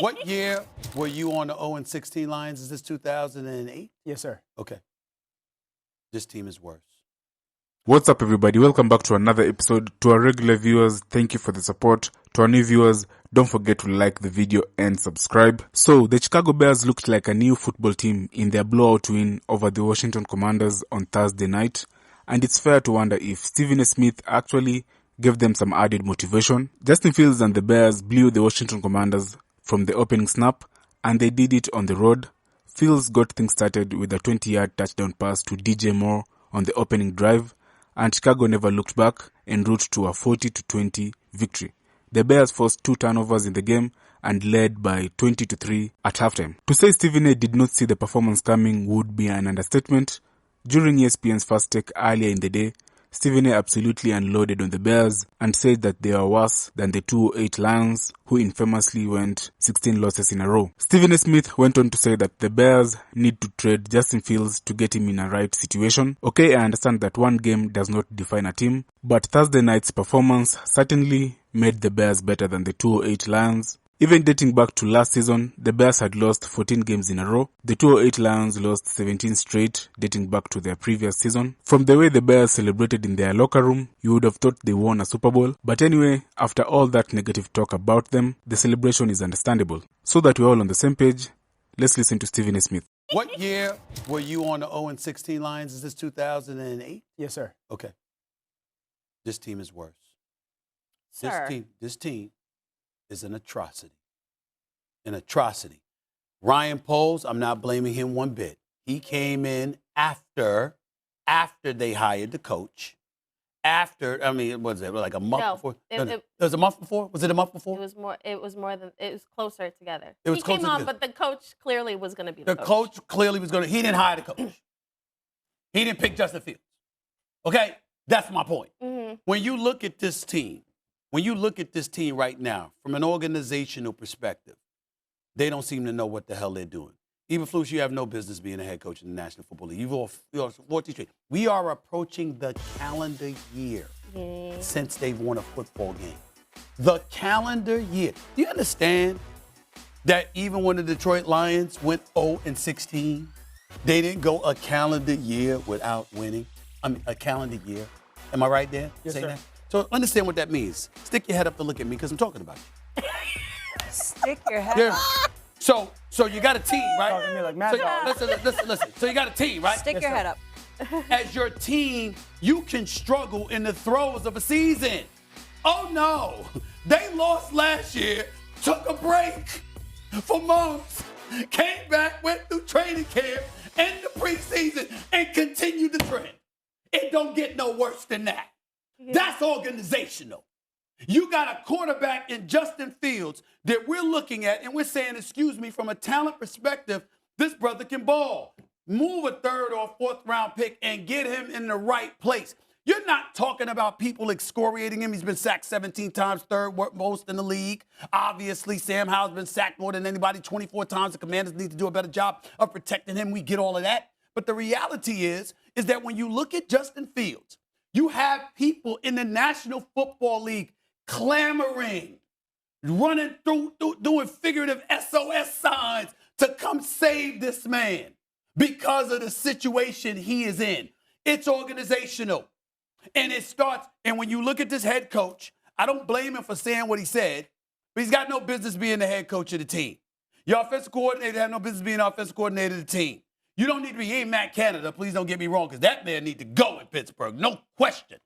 What year were you on the 0-16 Lions? Is this 2008? Yes, sir. Okay. This team is worse. What's up, everybody? Welcome back to another episode. To our regular viewers, thank you for the support. To our new viewers, don't forget to like the video and subscribe. So, the Chicago Bears looked like a new football team in their blowout win over the Washington Commanders on Thursday night. And it's fair to wonder if Stephen A. Smith actually gave them some added motivation. Justin Fields and the Bears blew the Washington Commanders from the opening snap, and they did it on the road. Fields got things started with a 20-yard touchdown pass to DJ Moore on the opening drive, and Chicago never looked back en route to a 40-20 victory. The Bears forced 2 turnovers in the game and led by 20-3 at halftime. To say Stephen A. did not see the performance coming would be an understatement. During ESPN's First Take earlier in the day, Stephen A. absolutely unloaded on the Bears and said that they are worse than the 2008 Lions, who infamously went 16 losses in a row. Stephen A. Smith went on to say that the Bears need to trade Justin Fields to get him in a right situation. Okay, I understand that one game does not define a team, but Thursday night's performance certainly made the Bears better than the 2008 Lions. Even dating back to last season, the Bears had lost 14 games in a row. The 2008 Lions lost 17 straight, dating back to their previous season. From the way the Bears celebrated in their locker room, you would have thought they won a Super Bowl. But anyway, after all that negative talk about them, the celebration is understandable. So that we're all on the same page, let's listen to Stephen A. Smith. What year were you on the 0-16 Lions? Is this 2008? Yes, sir. Okay. This team is worse. Sir. This team is an atrocity. An atrocity. Ryan Poles, I'm not blaming him one bit. He came in after they hired the coach. After, I mean, what was it, like a month before? It was a month before? Was it a month before? It was closer together. It was he closer came on, together. but the coach clearly was going to be the coach. The coach clearly was going to, he didn't hire the coach. He didn't pick Justin Fields. Okay? That's my point. Mm-hmm. When you look at this team right now, from an organizational perspective, they don't seem to know what the hell they're doing. Eberflus, you have no business being a head coach in the National Football League. You're 14 straight. We are approaching the calendar year since they've won a football game. The calendar year. Do you understand that even when the Detroit Lions went 0-16, they didn't go a calendar year without winning? I mean, a calendar year. Am I right there? Yes, saying sir. that? So understand what that means. Stick your head up to look at me because I'm talking about you. Stick your head Yeah. up. So you got a team, right? Talking to me like Mad Dog. Listen. So you got a team, right? Stick your head up. As your team, you can struggle in the throes of a season. Oh no, they lost last year, took a break for months, came back, went through training camp and the preseason, and continued the trend. It don't get no worse than that. Yeah. That's organizational. You got a quarterback in Justin Fields that we're looking at, and we're saying, excuse me, from a talent perspective, this brother can ball. Move a 3rd or 4th round pick and get him in the right place. You're not talking about people excoriating him. He's been sacked 17 times, 3rd most in the league. Obviously, Sam Howell's been sacked more than anybody, 24 times. The Commanders need to do a better job of protecting him. We get all of that. But the reality is that when you look at Justin Fields, you have people in the National Football League clamoring, running through, doing figurative SOS signs to come save this man because of the situation he is in. It's organizational. And it starts, and when you look at this head coach, I don't blame him for saying what he said, but he's got no business being the head coach of the team. Your offensive coordinator have no business being the offensive coordinator of the team. You don't need to be, he ain't Matt Canada, please don't get me wrong, because that man need to go in Pittsburgh, no question.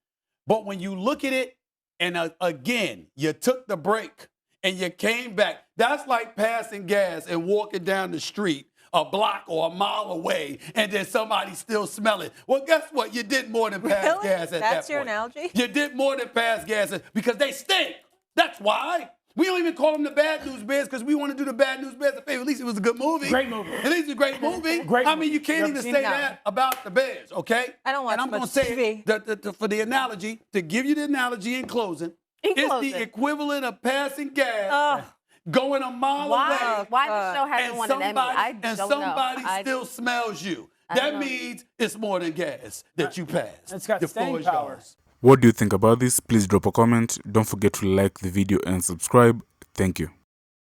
But when you look at it, and again, you took the break and you came back, that's like passing gas and walking down the street a block or a mile away, and then somebody still smell it. Well, guess what? You did more than pass gas at that point. That's your analogy? You did more than pass gas because they stink. That's why. We don't even call them the Bad News Bears because we want to do the Bad News Bears a favor. At least it was a good movie. Great movie. At least it's a great movie. Great I mean, you movie. can't even say that about the Bears, okay? I don't watch And I'm much going to say TV. for the analogy, to give you the analogy in closing, it's the equivalent of passing gas, going a mile away. Why the show hasn't won an Emmy? I don't know. Somebody still smells you. That means it's more than gas that you passed. It's got The floor staying is power. yours. What do you think about this? Please drop a comment. Don't forget to like the video and subscribe. Thank you.